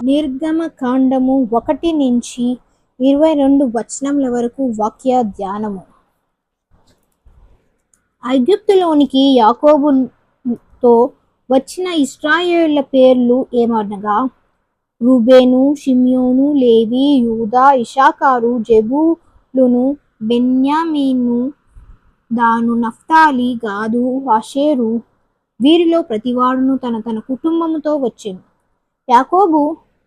నిర్గమకాండము 1-22 వరకు వాక్య ధ్యానము. ఐగుప్తులోనికి యాకోబుతో వచ్చిన ఇశ్రాయేళ్ల పేర్లు ఏమనగా రూబేను, షిమ్యోను, లేవి, యూదా, ఇశ్శాఖారు, జెబూలూను, బెన్యామీను, దాను, నఫ్తాలి, గాదు, ఆషేరు. వీరిలో ప్రతివాడును తన తన కుటుంబముతో వచ్చెను. యాకోబు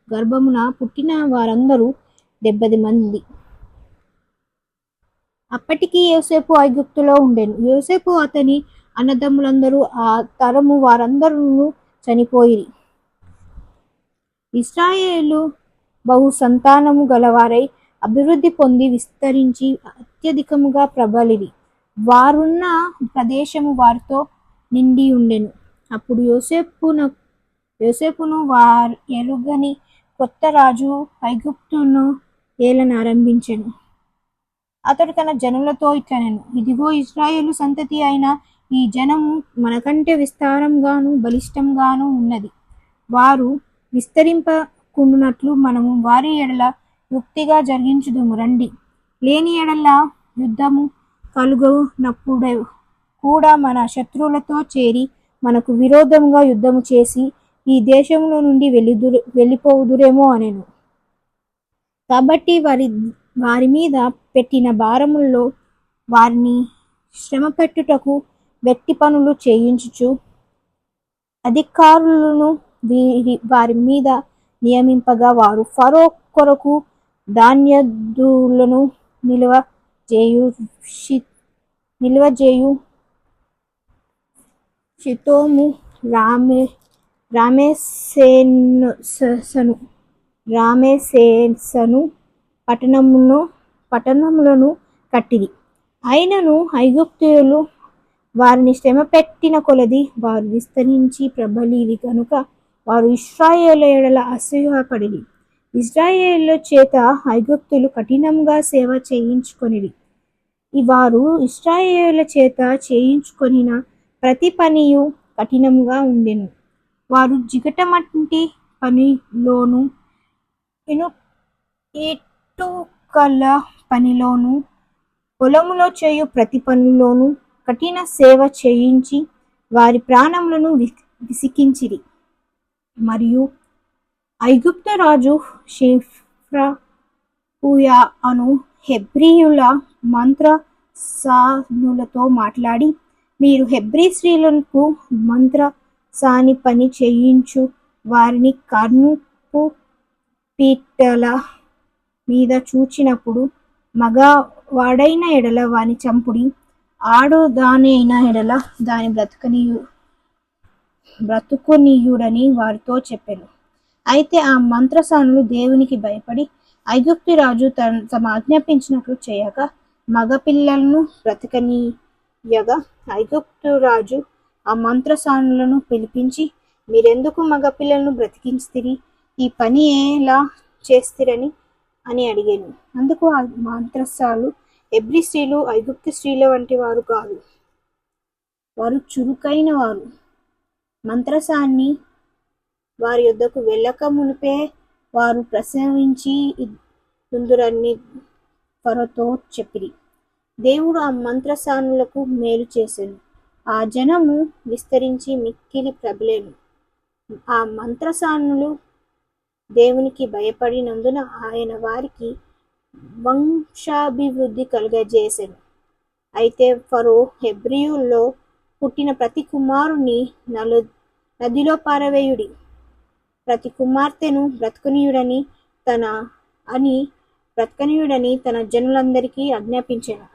గర్భమున పుట్టిన వారందరూ 70 మంది. అప్పటికి యోసేపు ఐగుప్తులో ఉండెను. యోసేపు అతని అన్నదమ్ములందరూ ఆ తరము వారందరూ చనిపోయిరి. ఇశ్రాయేలు బహు సంతానము గలవారై అభివృద్ధి పొంది విస్తరించి అత్యధికముగా ప్రబలిరి. వారున్న ప్రదేశము వారితో నిండి ఉండెను. అప్పుడు యోసేపును ఎరుగని కొత్త రాజు ఐగుప్తును ఏలనారంభించెను. అతడు తన జనులతో ఇట్లనెను, ఇదిగో ఇశ్రాయేలు సంతతి అయిన ఈ జనము మనకంటే విస్తారంగాను బలిష్టంగాను ఉన్నది. వారు విస్తరింపకుండునట్లు మనము వారి ఎడల యుక్తిగా జరిగించుదుము రండి. లేని ఎడల యుద్ధము కలుగునప్పుడు కూడా మన శత్రువులతో చేరి మనకు విరోధముగా యుద్ధము చేసి ఈ దేశంలో నుండి వెళ్ళిపోవుదురేమో అనెను. కాబట్టి వారి మీద పెట్టిన భారముల్లో వారిని శ్రమపెట్టుటకు వెట్టి పనులు చేయించుచు అధికారులను వారి మీద నియమింపగా వారు ఫరో కొరకు ధాన్యాదులను నిల్వజేయు షితోము, రామెసేను పట్టణములను కట్టిరి. అయినను ఐగుప్తీయులు వారిని శ్రమ పెట్టిన కొలది వారు విస్తరించి ప్రబలిరి కనుక వారు ఇశ్రాయేలు ఎడల అసూయపడిరి. ఇశ్రాయేలు చేత ఐగుప్తులు కఠినంగా సేవ చేయించుకొనిరి. వారు ఇశ్రాయేలు చేత చేయించుకొనిన ప్రతి పనియు కఠినంగా ఉండెను. వారు జిగటమట్టి పనిలోను ఇటుకల పనిలోను పొలములో చేయు ప్రతి పనిలోను కఠిన సేవ చేయించి వారి ప్రాణములను విసికించిరి. మరియు ఐగుప్తు రాజు షిఫ్రాపూయా అను హెబ్రీయుల మంత్రసానులతో మాట్లాడి, మీరు హెబ్రీ స్త్రీలకు మంత్రసాని పని చేయించు వారిని కర్నూపు పీటల మీద చూచినప్పుడు మగవాడైన ఎడల వాని చంపుడి, ఆడదానైన ఎడల దాని బ్రతుకునీయుడని వారితో చెప్పెను. అయితే ఆ మంత్రసానులు దేవునికి భయపడి ఐగుప్తు రాజు తమ ఆజ్ఞాపించినట్లు చేయక మగపిల్లలను బ్రతకనీయగా ఐగుప్తు రాజు ఆ మంత్రసానులను పిలిపించి, మీరెందుకు మగపిల్లలను బ్రతికించితిరి? ఈ పని ఎలా చేస్తిరని అని అడిగాను. అందుకు ఆ మంత్రసాలు, హెబ్రీ స్త్రీలు ఐగుప్తు స్త్రీల వంటి వారు కాదు, వారు చురుకైన వారు. మంత్రసాని వారి యొద్దకు వెళ్ళక మునిపే వారు ప్రసవించి యుందురని ఫరోతో చెప్పిరి. దేవుడు ఆ మంత్రసానులకు మేలు చేసెను. ఆ జనము విస్తరించి మిక్కిలి ప్రబలెను. ఆ మంత్రసానులు దేవునికి భయపడినందున ఆయన వారికి వంశాభివృద్ధి కలుగజేసెను. అయితే ఫరో హెబ్రీయుల్లో పుట్టిన ప్రతి కుమారుని నదిలో పారవేయుడి, ప్రతి కుమార్తెను బ్రతకనీయుడని తన జనులందరికీ ఆజ్ఞాపించెను.